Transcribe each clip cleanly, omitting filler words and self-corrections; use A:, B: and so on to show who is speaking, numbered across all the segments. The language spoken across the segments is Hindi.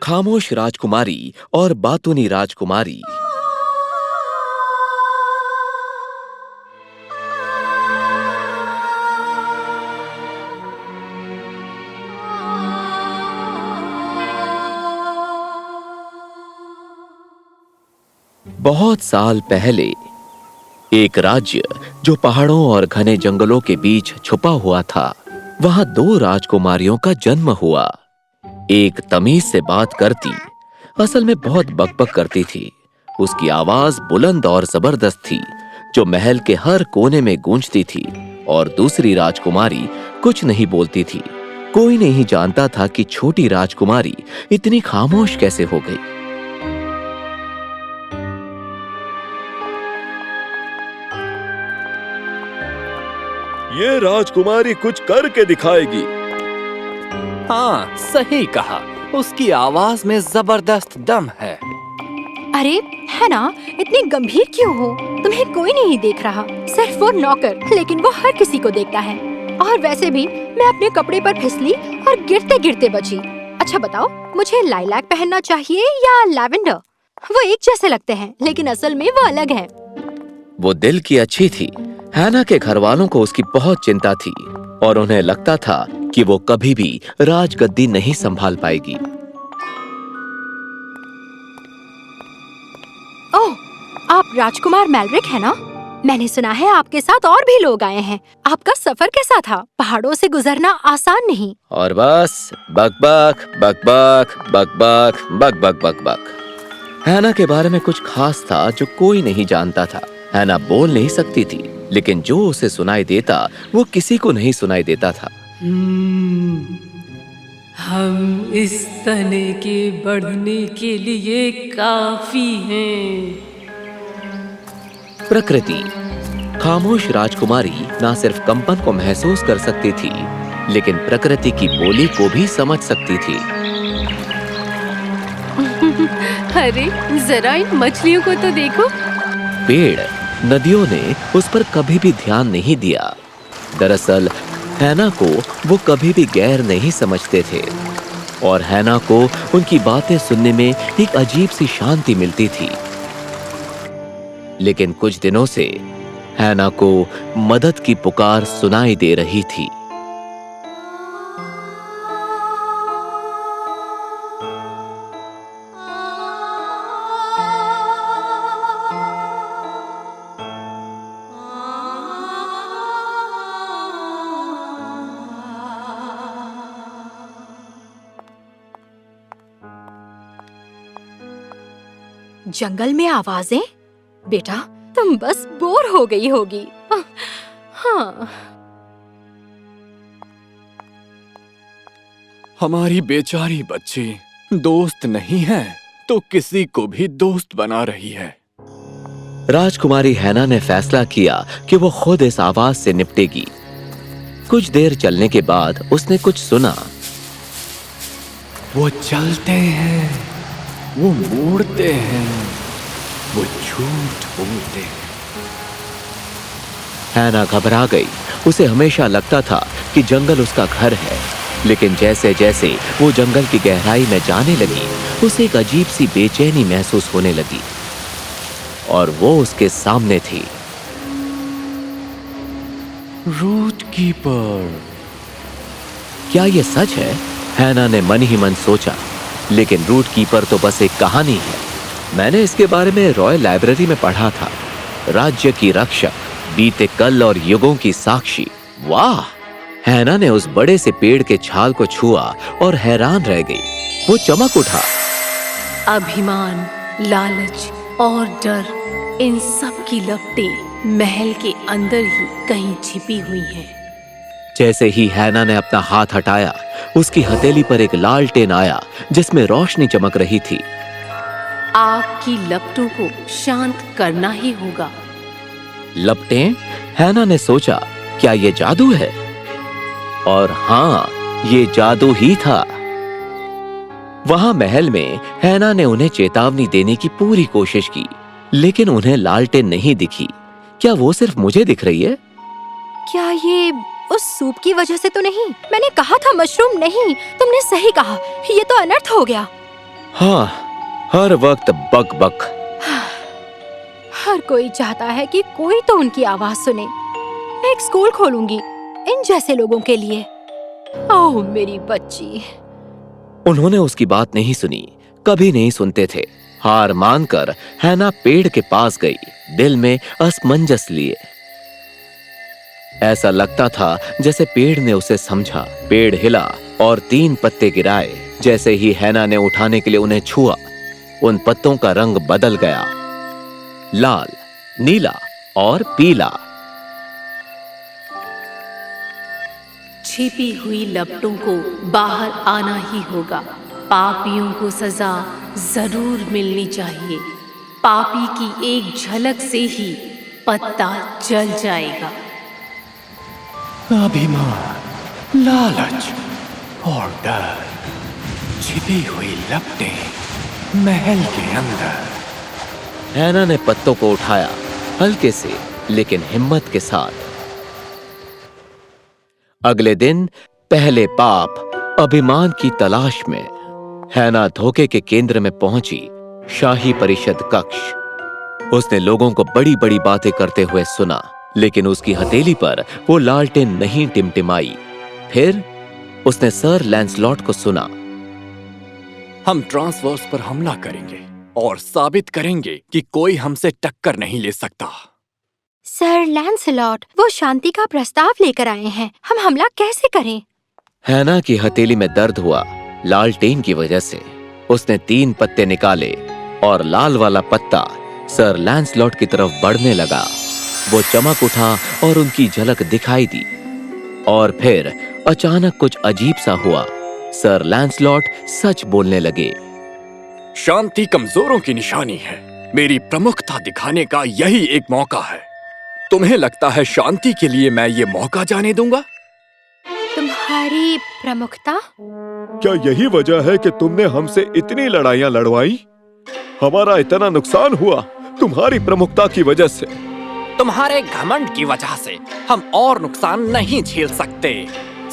A: खामोश राजकुमारी और बातूनी राजकुमारी। बहुत साल पहले एक राज्य जो पहाड़ों और घने जंगलों के बीच छुपा हुआ था, वहां दो राजकुमारियों का जन्म हुआ। एक तमीज से बात करती, असल में बहुत बकबक करती थी। उसकी आवाज बुलंद और जबरदस्त थी, जो महल के हर कोने में गूंजती थी। और दूसरी राजकुमारी कुछ नहीं बोलती थी। कोई नहीं जानता था कि छोटी राजकुमारी इतनी खामोश कैसे हो गई।
B: ये राजकुमारी कुछ करके दिखाएगी।
C: हाँ, सही कहा। उसकी आवाज में जबरदस्त दम है।
D: अरे है ना, इतनी गंभीर क्यों हो? तुम्हें कोई नहीं देख रहा, सिर्फ वो नौकर, लेकिन वो हर किसी को देखता है। और वैसे भी मैं अपने कपड़े पर फिसली और गिरते गिरते बची। अच्छा बताओ, मुझे लाइलैक पहनना चाहिए या लैवेंडर? वो एक जैसे लगते हैं, लेकिन असल में वो अलग हैं।
A: वो दिल की अच्छी थी। हैना के घर वालों को उसकी बहुत चिंता थी और उन्हें लगता था कि वो कभी भी राजगद्दी नहीं संभाल पाएगी।
D: ओह, आप राजकुमार मैलरिक है ना? मैंने सुना है आपके साथ और भी लोग आए हैं। आपका सफर कैसा था? पहाड़ों से गुजरना आसान नहीं।
A: और बस बकबक बकबक बकबक बकबक बकबक। हैना के बारे में कुछ खास था जो कोई नहीं जानता था। हैना बोल नहीं सकती थी, लेकिन जो उसे सुनाई देता वो किसी को नहीं सुनाई देता था।
E: हम इस तने के बढ़ने के लिए काफी हैं।
A: प्रकृति। खामोश राजकुमारी ना सिर्फ कंपन को महसूस कर सकती थी, लेकिन प्रकृति की बोली को भी समझ सकती थी।
E: अरे जरा इन मछलियों को तो देखो।
A: पेड़, नदियों ने उस पर कभी भी ध्यान नहीं दिया। दरअसल हैना को वो कभी भी गैर नहीं समझते थे और हैना को उनकी बातें सुनने में एक अजीब सी शांति मिलती थी। लेकिन कुछ दिनों से हैना को मदद की पुकार सुनाई दे रही थी।
D: जंगल में आवाजें? बेटा, तुम बस बोर हो गई होगी। हाँ।
C: हमारी बेचारी बच्ची दोस्त नहीं है तो किसी को भी दोस्त बना रही है।
A: राजकुमारी हैना ने फैसला किया कि वो खुद इस आवाज से निपटेगी। कुछ देर चलने के बाद उसने कुछ सुना।
C: वो चलते हैं, वो मुड़ते हैं, वो झूठ बोलते हैं।
A: हैना घबरा गई। उसे हमेशा लगता था कि जंगल उसका घर है, लेकिन जैसे जैसे वो जंगल की गहराई में जाने लगी, उसे एक अजीब सी बेचैनी महसूस होने लगी। और वो उसके सामने थी।
C: Root keeper.
A: क्या ये सच है? हैना ने मन ही मन सोचा। लेकिन रूट कीपर तो बस एक कहानी है। मैंने इसके बारे में रॉयल लाइब्रेरी में पढ़ा था। राज्य की रक्षक, बीते कल और युगों की साक्षी। वाह! हैना ने उस बड़े से पेड़ के छाल को छुआ और हैरान रह गई। वो चमक उठा।
E: अभिमान, लालच और डर, इन सब की लपटें महल के अंदर ही कहीं छिपी हुई हैं।
A: जैसे ही हैना ने अपना हाथ हटाया, उसकी हथेली पर एक लालटेन आया जिसमें रोशनी चमक रही थी।
E: आग की लपटों को शांत करना ही होगा।
A: लपटें? हैना ने सोचा, क्या ये जादू है? और हाँ, ये जादू ही था। वहां महल में हैना ने उन्हें चेतावनी देने की पूरी कोशिश की, लेकिन उन्हें लालटेन नहीं दिखी। क्या वो सिर्फ मुझे दिख रही है?
D: क्या ये उस सूप की वजह से तो नहीं? मैंने कहा था मशरूम नहीं। तुमने सही कहा, ये तो अनर्थ हो गया।
A: हाँ, हर वक्त बक बक।
D: हर कोई चाहता है कि कोई तो उनकी आवाज सुने। मैं एक स्कूल खोलूंगी इन जैसे लोगों के लिए। ओह मेरी बच्ची।
A: उन्होंने उसकी बात नहीं सुनी, कभी नहीं सुनते थे। हार मानकर हैना पेड़ के पास गई, दिल में असमंजस लिए। ऐसा लगता था जैसे पेड़ ने उसे समझा। पेड़ हिला और 3 पत्ते गिराए। जैसे ही हैना ने उठाने के लिए उन्हें छुआ, उन पत्तों का रंग बदल गया, लाल, नीला और पीला।
E: छिपी हुई लपटों को बाहर आना ही होगा। पापियों को सजा जरूर मिलनी चाहिए। पापी की एक झलक से ही पत्ता जल जाएगा।
C: अभिमान, लालच और डर, छिपी हुई लपटें महल के अंदर।
A: हैना ने पत्तों को उठाया, हल्के से लेकिन हिम्मत के साथ। अगले दिन पहले पाप अभिमान की तलाश में हैना धोखे के केंद्र में पहुंची, शाही परिषद कक्ष। उसने लोगों को बड़ी बड़ी बातें करते हुए सुना, लेकिन उसकी हथेली पर वो लालटेन नहीं टिमटिमाई। फिर उसने सर लैंसलॉट को सुना।
C: हम ट्रांसवर्स पर हमला करेंगे और साबित करेंगे कि कोई हमसे टक्कर नहीं ले सकता।
D: सर लैंसलॉट, वो शांति का प्रस्ताव लेकर आए हैं। हम हमला कैसे करें?
A: हैना की हथेली में दर्द हुआ, लालटेन की वजह से। उसने 3 पत्ते निकाले और लाल वाला पत्ता सर लैंसलॉट की तरफ बढ़ने लगा। वो चमक उठा और उनकी झलक दिखाई दी। और फिर अचानक कुछ अजीब सा हुआ। सर लैंसलॉट सच बोलने लगे।
C: शांति कमजोरों की निशानी है। मेरी प्रमुखता दिखाने का यही एक मौका है। तुम्हें लगता है शांति के लिए मैं ये मौका जाने दूंगा?
D: तुम्हारी प्रमुखता?
B: क्या यही वजह है कि तुमने हमसे इतनी लड़ाइयां लड़वाई? हमारा इतना नुकसान हुआ तुम्हारी प्रमुखता की वजह से।
C: तुम्हारे घमंड की वजह से हम और नुकसान नहीं झेल सकते।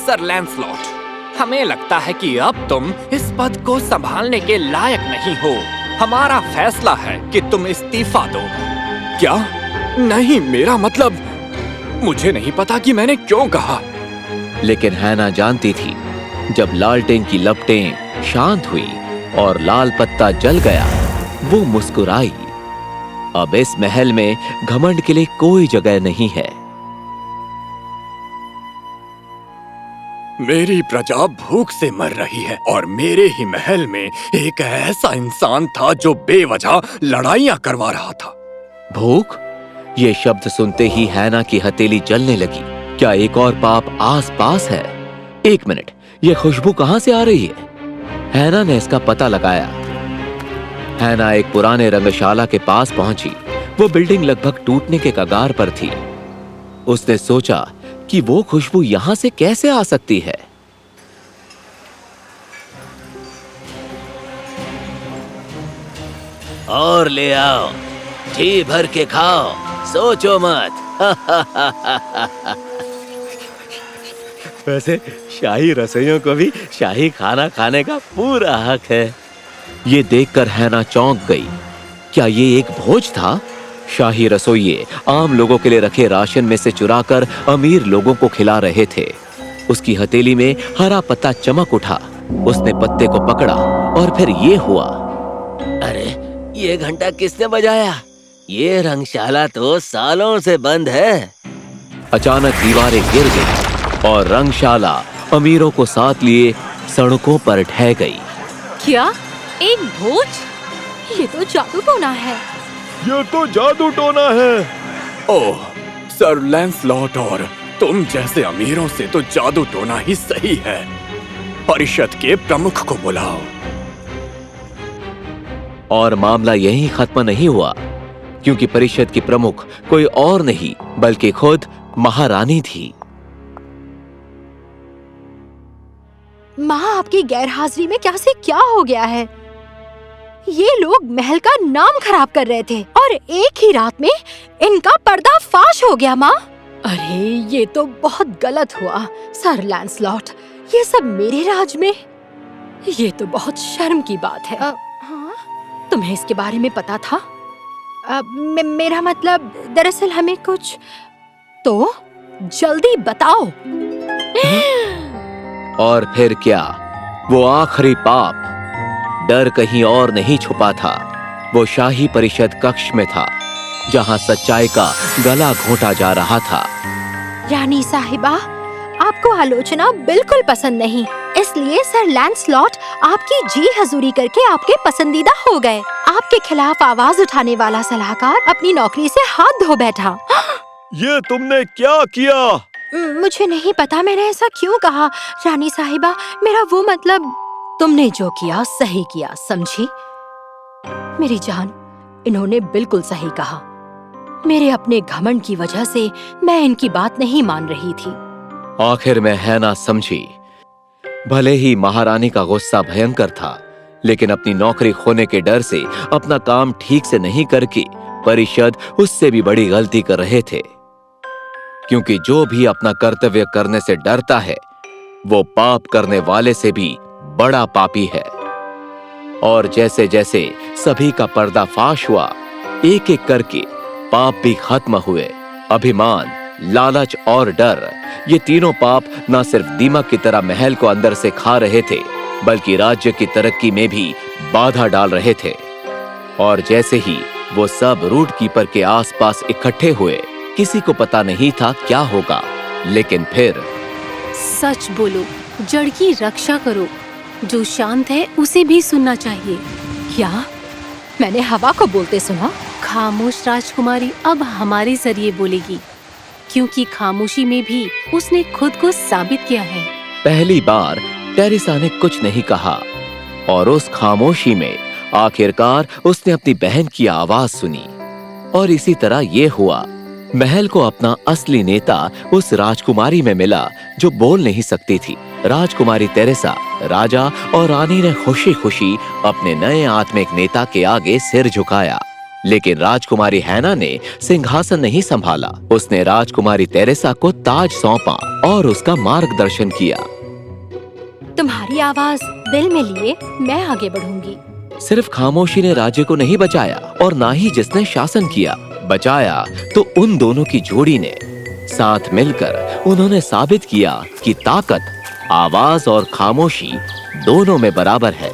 C: सर लैंसलॉट, हमें लगता है कि अब तुम इस पद को संभालने के लायक नहीं हो। हमारा फैसला है कि तुम इस्तीफा दो। क्या? नहीं, मेरा मतलब, मुझे नहीं पता कि मैंने क्यों कहा।
A: लेकिन हैना जानती थी, जब लालटेन की लपटें शांत हुई और लाल पत्ता जल गया, वो मुस्कुराई। अब इस महल में घमंड के लिए कोई जगह नहीं है।
C: मेरी प्रजा भूख से मर रही है और मेरे ही महल में एक ऐसा इंसान था जो बेवजह लड़ाइयां करवा रहा था।
A: भूख? ये शब्द सुनते ही हैना की हथेली जलने लगी। क्या एक और पाप आस पास है? 1 मिनट, ये खुशबू कहां से आ रही है? हैना ने इसका पता लगाया। हैना एक पुराने रंगशाला के पास पहुंची। वो बिल्डिंग लगभग टूटने के कगार पर थी। उसने सोचा कि वो खुशबू यहां से कैसे आ सकती है। और ले आओ, जी भर के खाओ, सोचो मत। वैसे शाही रसोइयों को भी शाही खाना खाने का पूरा हक है। ये देखकर हैना चौंक गई। क्या ये एक भोज था? शाही रसोइये आम लोगों के लिए रखे राशन में से चुराकर अमीर लोगों को खिला रहे थे। उसकी हथेली में हरा पत्ता चमक उठा। उसने पत्ते को पकड़ा और फिर ये हुआ। अरे, ये घंटा किसने बजाया? ये रंगशाला तो सालों से बंद है। अचानक दीवारें गिर गई और रंगशाला अमीरों को साथ लिए सड़कों पर ढह गई।
E: क्या? एक भोज?
D: ये तो जादू टोना है।
B: ये तो जादू टोना है।
C: ओह, सर लैंसलॉट, और तुम जैसे अमीरों से तो जादू टोना ही सही है। परिषद के प्रमुख को बुलाओ।
A: और मामला यहीं खत्म नहीं हुआ, क्योंकि परिषद की प्रमुख कोई और नहीं बल्कि खुद महारानी थी।
D: माँ, आपकी गैरहाजिरी में क्या से क्या हो गया है? ये लोग महल का नाम खराब कर रहे थे और एक ही रात में इनका पर्दाफाश हो गया। माँ, अरे ये तो बहुत गलत हुआ सर लैंसलॉट। ये सब मेरे राज में, ये तो बहुत शर्म की बात है। तुम्हें इसके बारे में पता था? मेरा मतलब, दरअसल हमें कुछ... तो जल्दी बताओ।
A: और फिर क्या, वो आखिरी पाप डर कहीं और नहीं छुपा था। वो शाही परिषद कक्ष में था, जहां सच्चाई का गला घोंटा जा रहा था।
D: रानी साहिबा, आपको आलोचना बिल्कुल पसंद नहीं, इसलिए सर लैंसलॉट आपकी जी हजूरी करके आपके पसंदीदा हो गए। आपके खिलाफ आवाज उठाने वाला सलाहकार अपनी नौकरी से हाथ धो बैठा।
B: ये तुमने क्या किया?
D: मुझे नहीं पता मैंने ऐसा क्यों कहा। रानी साहिबा, मेरा वो मतलब, तुमने जो किया सही किया, समझी? मेरी जान, इन्होंने बिल्कुल सही कहा। मेरे अपने घमंड की वजह से मैं इनकी बात नहीं मान रही थी।
A: आखिर में हैना समझी। भले ही महारानी का गुस्सा भयंकर था, लेकिन अपनी नौकरी खोने के डर से अपना काम ठीक से नहीं करके परिषद उससे भी बड़ी गलती कर रहे थे। क्योंकि जो भी अपना कर्तव्य करने से डरता है, वो पाप करने वाले से भी बड़ा पापी है। और जैसे जैसे सभी का पर्दाफाश हुआ, एक एक करके पाप भी खत्म हुए। अभिमान, लालच और डर, ये तीनों पाप न सिर्फ दीमक की तरह महल को अंदर से खा रहे थे, बल्कि राज्य की तरक्की में भी बाधा डाल रहे थे। और जैसे ही वो सब रूट कीपर के आसपास इकट्ठे हुए, किसी को पता नहीं था क्या होगा, लेकिन फिर...
E: सच बोलो, जड़ की रक्षा करो। जो शांत है उसे भी सुनना चाहिए।
D: क्या? मैंने हवा को बोलते सुना?
E: खामोश राजकुमारी अब हमारे जरिए बोलेगी, क्योंकि खामोशी में भी उसने खुद को साबित किया है।
A: पहली बार टेरेसा ने कुछ नहीं कहा, और उस खामोशी में आखिरकार उसने अपनी बहन की आवाज सुनी। और इसी तरह ये हुआ। महल को अपना असली नेता उस राजकुमारी में मिला जो बोल नहीं सकती थी। राजकुमारी टेरेसा, राजा और रानी ने खुशी खुशी अपने नए आत्मिक नेता के आगे सिर झुकाया। लेकिन राजकुमारी हैना ने सिंहासन नहीं संभाला। उसने राजकुमारी टेरेसा को ताज सौंपा और उसका मार्गदर्शन किया।
D: तुम्हारी आवाज दिल में लिए मैं आगे बढ़ूंगी।
A: सिर्फ खामोशी ने राज्य को नहीं बचाया, और ना ही जिसने शासन किया। बचाया तो उन दोनों की जोड़ी ने। साथ मिलकर उन्होंने साबित किया कि ताकत, आवाज और खामोशी दोनों में बराबर है।